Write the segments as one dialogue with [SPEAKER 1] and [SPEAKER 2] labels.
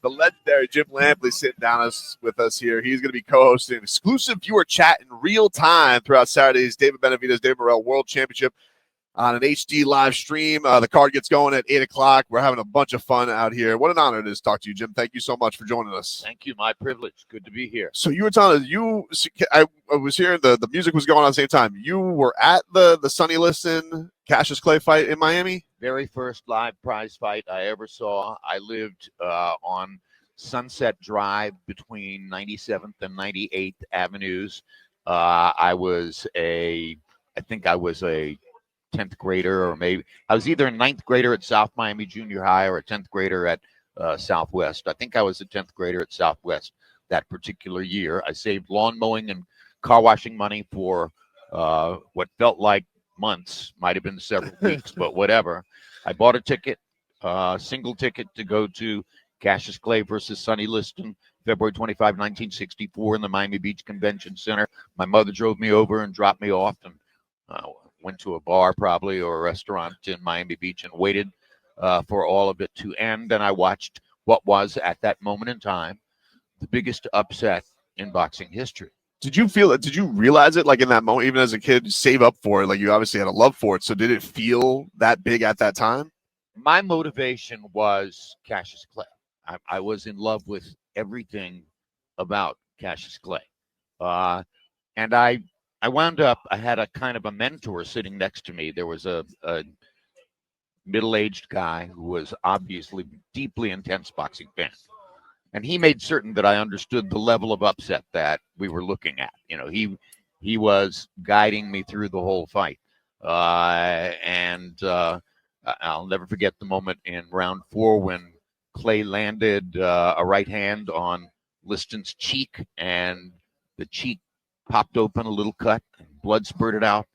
[SPEAKER 1] The legendary Jim Lampley sitting down with us here. He's going to be co-hosting an exclusive viewer chat in real time throughout Saturday's David Benavidez, David Morrell World Championship on an HD live stream. The card gets going at 8 o'clock. We're having a bunch of fun out here. What an honor it is to talk to you, Jim. Thank you so much for joining us.
[SPEAKER 2] Thank you. My privilege. Good to be here.
[SPEAKER 1] So you were telling us, I was hearing the music was going on at the same time. You were at the Sonny Liston Cassius Clay fight in Miami?
[SPEAKER 2] Very first live prize fight I ever saw. I lived on Sunset Drive between 97th and 98th Avenues. I think I was a 10th grader, or maybe I was either a 9th grader at South Miami Junior High or a 10th grader at Southwest. I think I was a 10th grader at Southwest that particular year. I saved lawn mowing and car washing money for what felt like months, might have been several weeks, but whatever. I bought a ticket, single ticket to go to Cassius Clay versus Sonny Liston, February 25, 1964 in the Miami Beach Convention Center. My mother drove me over and dropped me off, and went to a bar probably or a restaurant in Miami Beach and waited for all of it to end. And I watched what was at that moment in time the biggest upset in boxing history.
[SPEAKER 1] Did you feel it? Did you realize it like in that moment, even as a kid, save up for it? Like you obviously had a love for it. So did it feel that big at that time?
[SPEAKER 2] My motivation was Cassius Clay. I was in love with everything about Cassius Clay. And I wound up, I had a kind of a mentor sitting next to me. There was a middle-aged guy who was obviously deeply intense boxing fan. And he made certain that I understood the level of upset that we were looking at. You know, he was guiding me through the whole fight. And I'll never forget the moment in round 4 when Clay landed a right hand on Liston's cheek, and the cheek popped open, a little cut, and blood spurted out.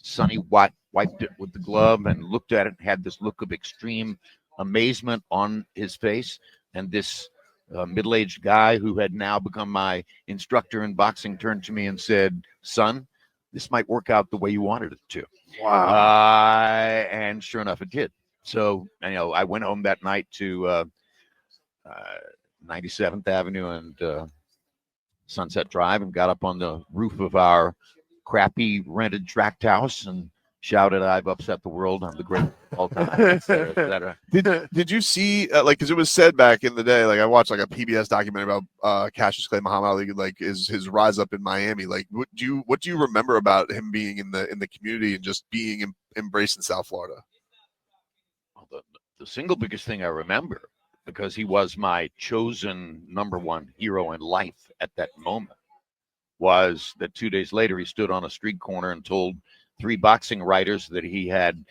[SPEAKER 2] Sonny wiped it with the glove and looked at it and had this look of extreme amazement on his face. And this middle-aged guy who had now become my instructor in boxing turned to me and said, "Son, this might work out the way you wanted it to."
[SPEAKER 1] Wow.
[SPEAKER 2] And sure enough, it did. So, I went home that night to 97th Avenue and Sunset Drive and got up on the roof of our crappy rented tract house and shouted, "I've upset the world. I'm the greatest of all time," et cetera, et cetera.
[SPEAKER 1] Did you see because it was said back in the day, like I watched like a PBS documentary about Cassius Clay, Muhammad Ali, like his rise up in Miami. Like what do you remember about him being in the community and just being embraced in South Florida?
[SPEAKER 2] Well, the single biggest thing I remember, because he was my chosen number one hero in life at that moment, was that 2 days later he stood on a street corner and told 3 boxing writers that he had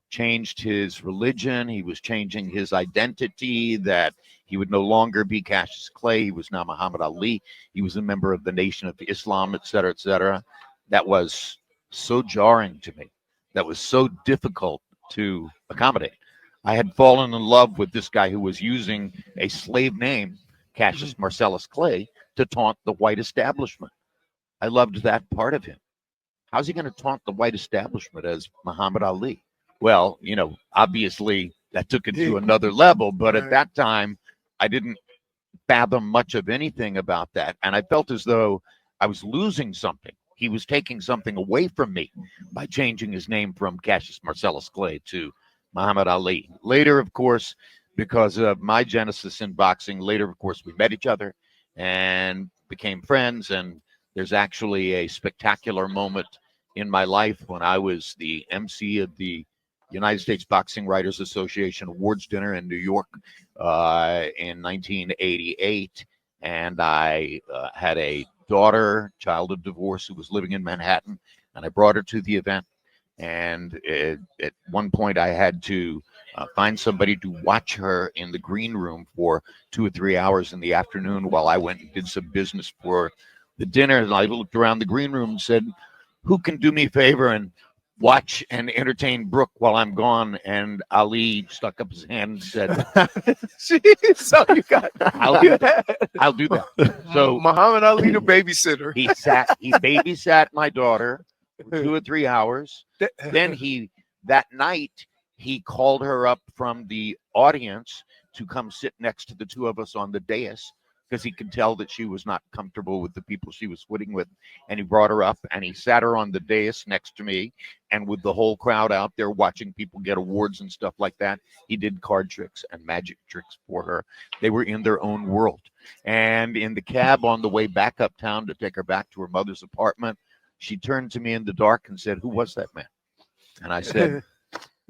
[SPEAKER 2] changed his religion, he was changing his identity, that he would no longer be Cassius Clay, he was now Muhammad Ali, he was a member of the Nation of Islam, et cetera, et cetera. That was so jarring to me. That was so difficult to accommodate. I had fallen in love with this guy who was using a slave name, Cassius Marcellus Clay, to taunt the white establishment. I loved that part of him. How's he going to taunt the white establishment as Muhammad Ali? Well, obviously that took it to another level, but at that time, I didn't fathom much of anything about that. And I felt as though I was losing something. He was taking something away from me by changing his name from Cassius Marcellus Clay to Muhammad Ali. Later, of course, because of my genesis in boxing, we met each other and became friends. And there's actually a spectacular moment in my life when I was the MC of the United States Boxing Writers Association Awards Dinner in New York in 1988. And I had a daughter, child of divorce, who was living in Manhattan, and I brought her to the event. And at one point, I had to find somebody to watch her in the green room for 2 or 3 hours in the afternoon while I went and did some business for the dinner. And I looked around the green room and said, "Who can do me a favor and watch and entertain Brooke while I'm gone?" And Ali stuck up his hand and said,
[SPEAKER 3] So you got
[SPEAKER 2] I'll do that. So
[SPEAKER 3] Muhammad Ali, the babysitter.
[SPEAKER 2] he babysat my daughter for 2 or 3 hours. Then that night he called her up from the audience to come sit next to the two of us on the dais because he could tell that she was not comfortable with the people she was sitting with. And he brought her up and he sat her on the dais next to me. And with the whole crowd out there watching people get awards and stuff like that, he did card tricks and magic tricks for her. They were in their own world. And in the cab on the way back uptown to take her back to her mother's apartment, she turned to me in the dark and said, "Who was that man?" And I said,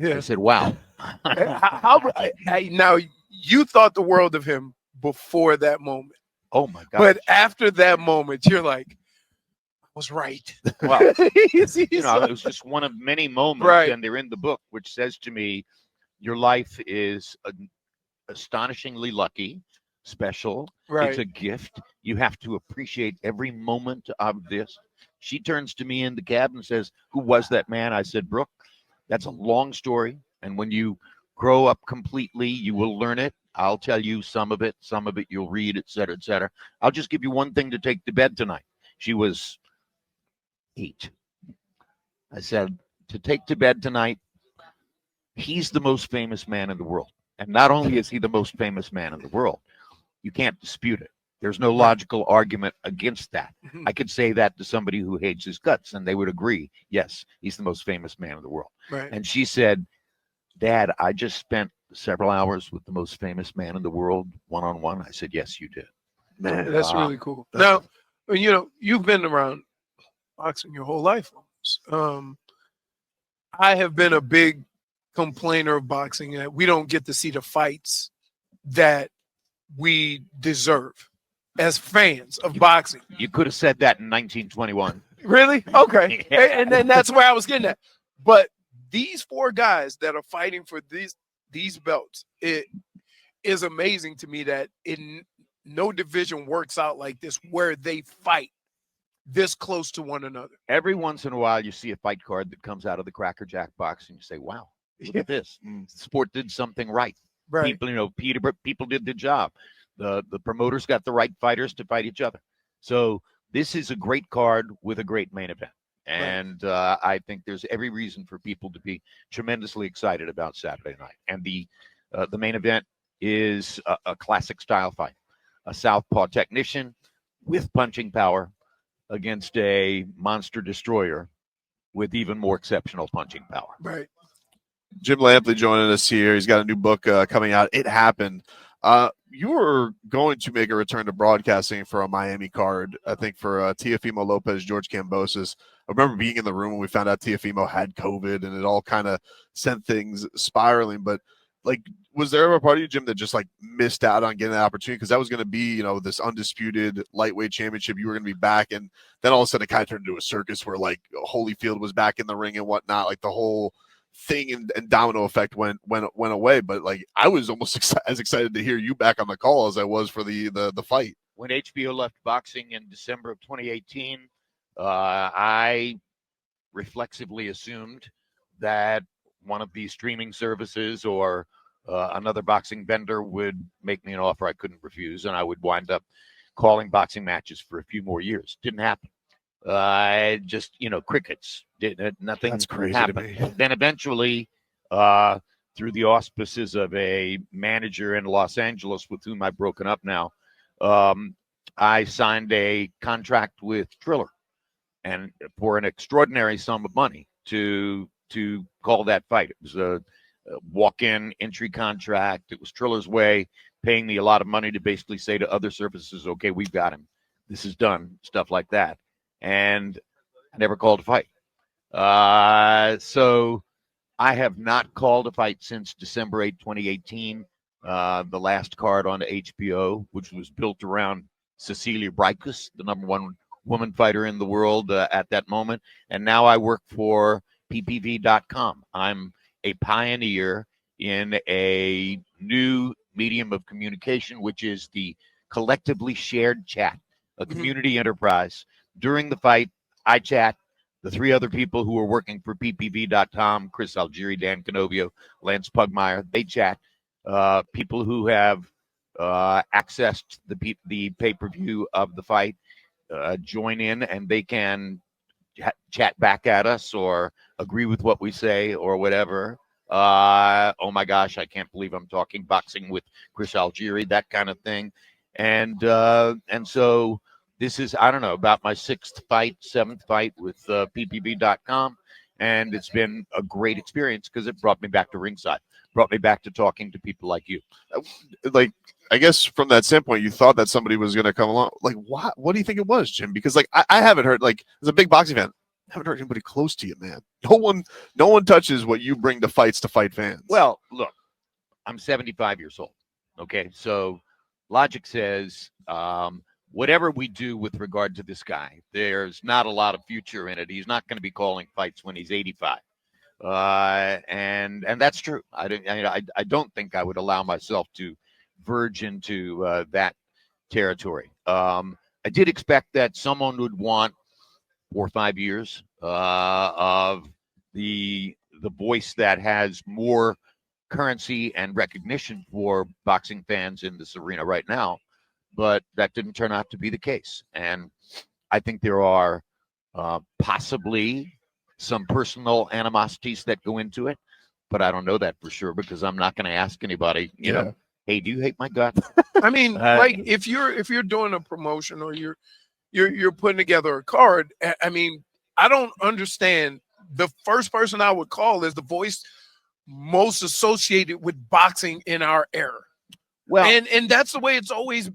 [SPEAKER 2] I said, "Wow."
[SPEAKER 3] Now, you thought the world of him before that moment.
[SPEAKER 2] Oh my God.
[SPEAKER 3] But after that moment, you're like, I was right.
[SPEAKER 2] Well, it was just one of many moments,
[SPEAKER 3] Right.
[SPEAKER 2] and they're in the book, which says to me, your life is astonishingly lucky, special.
[SPEAKER 3] Right.
[SPEAKER 2] It's a gift. You have to appreciate every moment of this. She turns to me in the cab and says, "Who was that man?" I said, "Brooke, that's a long story. And when you grow up completely, you will learn it. I'll tell you some of it you'll read, et cetera, et cetera. I'll just give you one thing to take to bed tonight." She was 8. I said, "To take to bed tonight, he's the most famous man in the world. And not only is he the most famous man in the world, you can't dispute it. There's no logical argument against that. I could say that to somebody who hates his guts, and they would agree, yes, he's the most famous man in the world."
[SPEAKER 3] Right.
[SPEAKER 2] And she said, "Dad, I just spent several hours with the most famous man in the world, one-on-one." I said, "Yes, you did."
[SPEAKER 3] Man, that's really cool. Now, you've been around boxing your whole life almost. I have been a big complainer of boxing that we don't get to see the fights that we deserve as fans of boxing.
[SPEAKER 2] You could have said that in 1921.
[SPEAKER 3] Really? Okay.
[SPEAKER 2] Yeah.
[SPEAKER 3] And then that's where I was getting at. But these 4 guys that are fighting for these belts, it is amazing to me that no division works out like this where they fight this close to one another.
[SPEAKER 2] Every once in a while, you see a fight card that comes out of the Cracker Jack box, and you say, "Wow, look at this. The sport did something right."
[SPEAKER 3] Right.
[SPEAKER 2] People did the job. The promoters got the right fighters to fight each other. So this is a great card with a great main event. And I think there's every reason for people to be tremendously excited about Saturday night. And the main event is a classic style fight, a southpaw technician with punching power against a monster destroyer with even more exceptional punching power.
[SPEAKER 3] Right.
[SPEAKER 1] Jim Lampley joining us here. He's got a new book coming out. It Happened. You were going to make a return to broadcasting for a Miami card, I think, for Teofimo Lopez, George Kambosos. I remember being in the room when we found out Teofimo had COVID, and it all kind of sent things spiraling. But, was there ever a part of you, Jim, that just, missed out on getting that opportunity? Because that was going to be, this undisputed lightweight championship. You were going to be back, and then all of a sudden it kind of turned into a circus where, Holyfield was back in the ring and whatnot. The whole thing and domino effect went away. But I was almost as excited to hear you back on the call as I was for the fight.
[SPEAKER 2] When HBO left boxing in December of 2018, I reflexively assumed that one of these streaming services or another boxing vendor would make me an offer I couldn't refuse, and I would wind up calling boxing matches for a few more years. Didn't happen. Just crickets. Nothing.
[SPEAKER 1] That's crazy
[SPEAKER 2] happened.
[SPEAKER 1] to me.
[SPEAKER 2] Then eventually, through the auspices of a manager in Los Angeles with whom I've broken up now, I signed a contract with Triller, and for an extraordinary sum of money to call that fight. It was a walk-in entry contract. It was Triller's way, paying me a lot of money to basically say to other services, "Okay, we've got him. This is done," stuff like that. And I never called a fight. So I have not called a fight since December 8, 2018, the last card on HBO, which was built around Cecilia Brækhus, the #1 woman fighter in the world at that moment. And now I work for PPV.com. I'm a pioneer in a new medium of communication, which is the collectively shared chat, a community enterprise. During the fight, I chat. The 3 other people who are working for PPV.com, Chris Algieri, Dan Canovio, Lance Pugmire, they chat. People who have accessed the pay-per-view of the fight join in, and they can chat back at us or agree with what we say or whatever. Oh my gosh, I can't believe I'm talking boxing with Chris Algieri, that kind of thing. And so this is, I don't know, about my seventh fight with PPV.com. And it's been a great experience because it brought me back to ringside, brought me back to talking to people like you.
[SPEAKER 1] Like, I guess from that standpoint, you thought that somebody was going to come along. Like, what do you think it was, Jim? Because like I haven't heard, like, as a big boxing fan, I haven't heard anybody close to you, man. No one touches what you bring to fights to fight fans.
[SPEAKER 2] Well, look, I'm 75 years old. Okay, so logic says whatever we do with regard to this guy, there's not a lot of future in it. He's not going to be calling fights when he's 85. And that's true. I don't think I would allow myself to verge into that territory. I did expect that someone would want 4 or 5 years of the voice that has more currency and recognition for boxing fans in this arena right now, but that didn't turn out to be the case. And I think there are possibly some personal animosities that go into it, but I don't know that for sure because I'm not going to ask anybody, you know, hey, do you hate my gut?
[SPEAKER 3] I mean, like if you're doing a promotion or you're putting together a card, I mean, I don't understand. The first person I would call is the voice most associated with boxing in our era. Well, and that's the way it's always.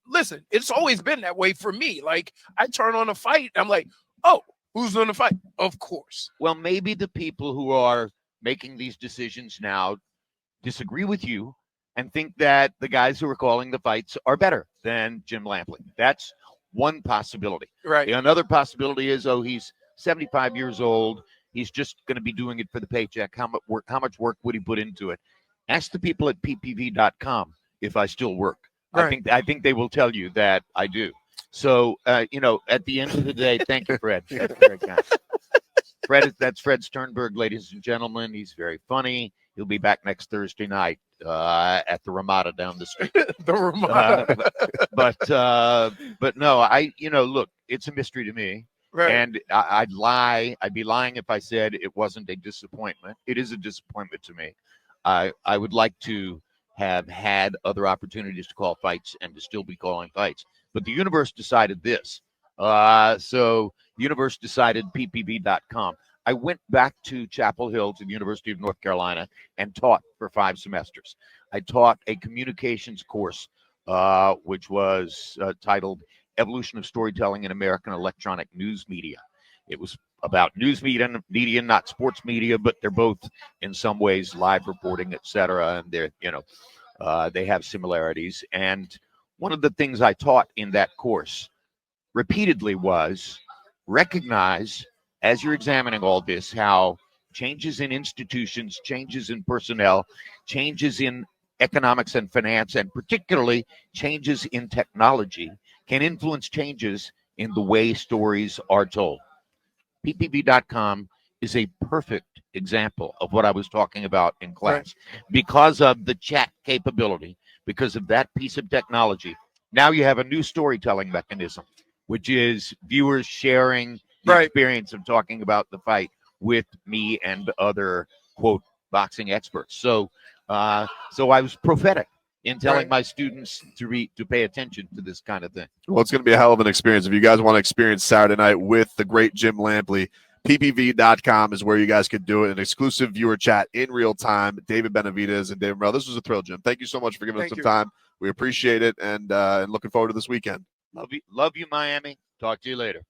[SPEAKER 3] Listen, it's always been that way for me. Like I turn on a fight, I'm like, oh, who's on the fight? Of course.
[SPEAKER 2] Well, maybe the people who are making these decisions now disagree with you and think that the guys who are calling the fights are better than Jim Lampley. That's one possibility.
[SPEAKER 3] Right.
[SPEAKER 2] Another possibility is, oh, he's 75 years old. He's just going to be doing it for the paycheck. How much work would he put into it? Ask the people at ppv.com if I still work.
[SPEAKER 3] Right.
[SPEAKER 2] I think they will tell you that I do. So, you know, at the end of the day, thank you, Fred. That's very kind. That's Fred Sternberg, ladies and gentlemen. He's very funny. He'll be back next Thursday night at the Ramada down the street.
[SPEAKER 3] The Ramada.
[SPEAKER 2] But no, look, it's a mystery to me.
[SPEAKER 3] Right.
[SPEAKER 2] And I'd be lying if I said it wasn't a disappointment. It is a disappointment to me. I would like to have had other opportunities to call fights and to still be calling fights. But the universe decided this. So the universe decided ppv.com. I went back to Chapel Hill to the University of North Carolina and taught for 5 semesters. I taught a communications course, which was titled Evolution of Storytelling in American Electronic News Media. It was about news media, not sports media, but they're both in some ways live reporting, et cetera. And they're, they have similarities. And one of the things I taught in that course repeatedly was recognize, as you're examining all this, how changes in institutions, changes in personnel, changes in economics and finance, and particularly changes in technology can influence changes in the way stories are told. PPV.com is a perfect example of what I was talking about in class. Right. Because of the chat capability, because of that piece of technology, now you have a new storytelling mechanism, which is viewers sharing the experience of talking about the fight with me and other, quote, boxing experts. So I was prophetic in telling my students to pay attention to this kind of thing.
[SPEAKER 1] Well, it's going to be a hell of an experience. If you guys want to experience Saturday night with the great Jim Lampley, ppv.com is where you guys could do it. An exclusive viewer chat in real time. David Benavidez and David Morrell. This was a thrill, Jim. Thank you so much for giving us some time. We appreciate it, and looking forward to this weekend.
[SPEAKER 2] Love you, Miami. Talk to you later.